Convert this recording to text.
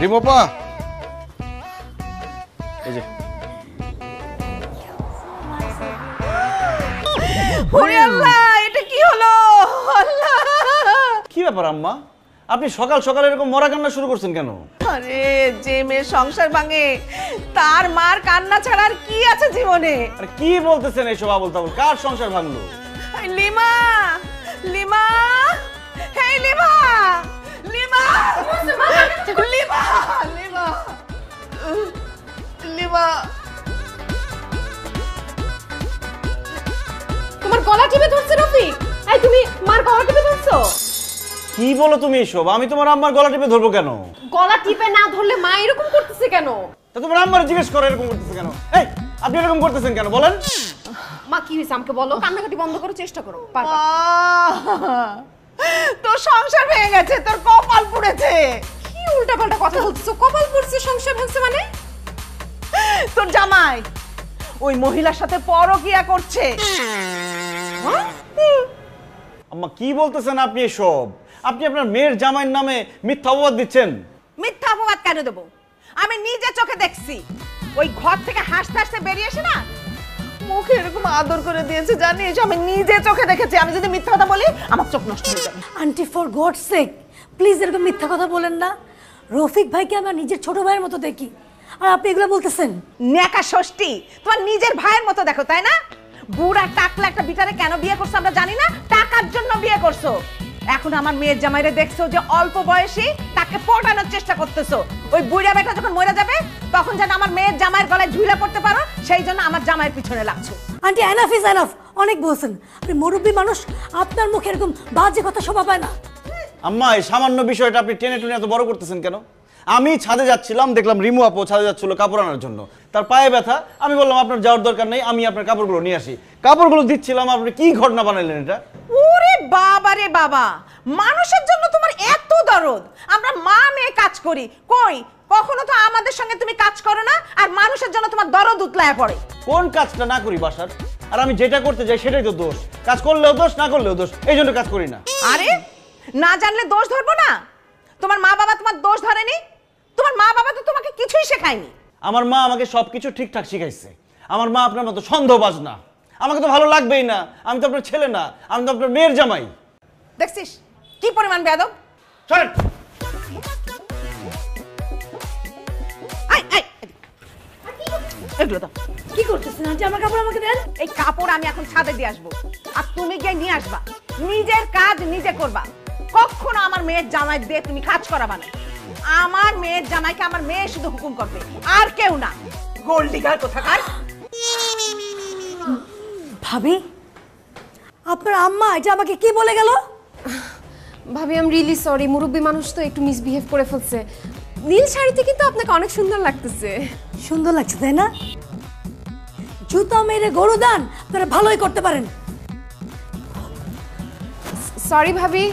রিমোপা এই যে ওরে আল্লাহ, এটা কি হলো? আল্লাহ, কি ব্যাপার আম্মা, আপনি সকাল সকাল এরকম মরা কান্না শুরু করছেন কেন? আরে যে মেয়ে সংসার ভাঙে তার মার কান্না ছাড়া আর কি আছে জীবনে? আরে কি বলতেছেন এইসব আবল তাবল? কার সংসার ভাঙলো? লিমা, লিমা, হেই লিমা, লিমা, লিমা, লিমা, লিমা। তোমার গলা টিপে ধরছে রফিক। এই তুমি মার গলা টিপে ধরছো? কি বলো তুমি এসব? আমি তোমার আম্মার গলা টিপে ধরবো কেন? গলা টিপে না ধরলে মা এরকম করতেছে কেন? তা তোমার আম্মার জিজ্ঞেস করো এরকম করতেছে কেন? এই আপনি এরকম করতেছেন কেন বলেন? মা কি হইছে আমাকে বলো, কান্নাকাটি বন্ধ করার চেষ্টা করো। পারবা? তোর সংসার ভেঙে গেছে, তোর কপাল পুড়েছে। কি উল্টাপাল্টা কথা বলতেছো? কপাল পড়ছে, সংসার ভাঙছে মানে? তোর জামাই ওই মহিলার সাথে পরকিয়া করছে। আম্মা কি বলতেছেন আপনি এসব? আপনি আপনার মেয়ের জামাইয়ের নামে মিথ্যা অপবাদ দিচ্ছেন। মিথ্যা অপবাদ কেন দেবো? আমি নিজে চোখে দেখছি। ওই ঘর থেকে হাসতে হাসতে বেরিয়ে এসে না মুখে এরকম আদর করে দিয়েছে, জানিস? আমি নিজে চোখে দেখেছি। আমি যদি মিথ্যা কথা বলি আমার চোখ নষ্ট হয়ে যাবে। Aunty for God sake please এরকম মিথ্যা কথা বলেন না। রফিক ভাইকে আমরা নিজের ছোট ভাইয়ের মতো দেখি, আর আপনি এগুলো বলতেছেন? নেকা ষষ্ঠী, তোমার নিজের ভাইয়ের মতো দেখো, তাই না? বুড়া টাকলা একটা বিটারে কেন বিয়ে করছো আমরা জানি না, টাকার জন্য বিয়ে করছো। এখন আমার মেয়ের জামাইরে দেখছো যে অল্প বয়সী, তাকে পটানোর চেষ্টা করতেছো। ওই বুড়া বেটা যখন মরে যাবে তখন যেন আমার মেয়ের জামাইয়ের গলায় ঝুলা পড়তে পারো, সেই জন্য আমার জামাইয়ের পিছনে লাগছো। আন্টি এনাফ ইজ এনাফ, অনেক বলছেন। আপনি মুরব্বী মানুষ, আপনার মুখে এরকম বাজে কথা শোভা পায় না। আম্মা এই সামান্য বিষয়টা আপনি টেনে টেনে এত বড় করতেছেন কেন? আমি ছাদে যাচ্ছিলাম, দেখলাম রিমু আপু ছাদে যাচ্ছিল কাপড় আনার জন্য। তার পায়ে ব্যথা, আমি বললাম আপনার যাওয়ার দরকার নেই, আমি আপনার কাপড়গুলো নিয়ে আসি। কাপড়গুলো দিচ্ছিলাম, আপনি কি ঘটনা বানাইলেন এটা? ওরে বাবা রে বাবা, মানুষের জন্য তোমার এত দরদ। আমরা মা মেয়ে কাজ করি, কই কখনো তো আমাদের সঙ্গে তুমি কাজ করো না, আর মানুষের জন্য তোমার দরদ উতলায় পড়ে। কোন কাজটা না করি বাসার? আর আমি যেটা করতে যাই সেটাই তো দোষ। কাজ করলেও দোষ, না করলেও দোষ, এই জন্য কাজ করি না। আরে না জানলে দোষ ধরবো না? তোমার মা বাবা তোমার দোষ ধরেনি? তোমার মা বাবা তো তোমাকে কিছুই শেখায়নি। আমার মা আমাকে সবকিছু ঠিকঠাক শিখাইছে। আমার মা আপনার মতো সন্দেহবাজ না। আমাকে তো ভালো লাগবেই না, আমি তো আপনার ছেলে না, আমি তো আপনার মেয়ের জামাই। দেখছিস কি পরিমাণ বেয়াদব? চলেন। এগুলো দাও। কি করতেছেন আন্টি? আমার কাপড় আমাকে দেন। এই কাপড় আমি এখন ছাদে দিয়ে আসবো, আর তুমি গিয়ে নিয়ে আসবা। নিজের কাজ নিজে করবা। কখনো আমার মেয়ের জামাই দিয়ে তুমি কাজ করাবা না। আমার মেয়ের জামাইকে আমার মেয়ে শুধু হুকুম করবে, আর কেউ না। গোল্ড ডিগার কোথাকার। ভাবি, আপনার আম্মা এটা আমাকে কি বলে গেল? ভাবি আই এম রিয়েলি সরি, মুরব্বী মানুষ তো একটু মিসবিহেভ করে ফেলছে। নীল শাড়িতে কিন্তু আপনাকে অনেক সুন্দর লাগতেছে। সুন্দর লাগছে তাই না? জুতা মেরে গরু দান আপনারা ভালোই করতে পারেন। সরি ভাবি।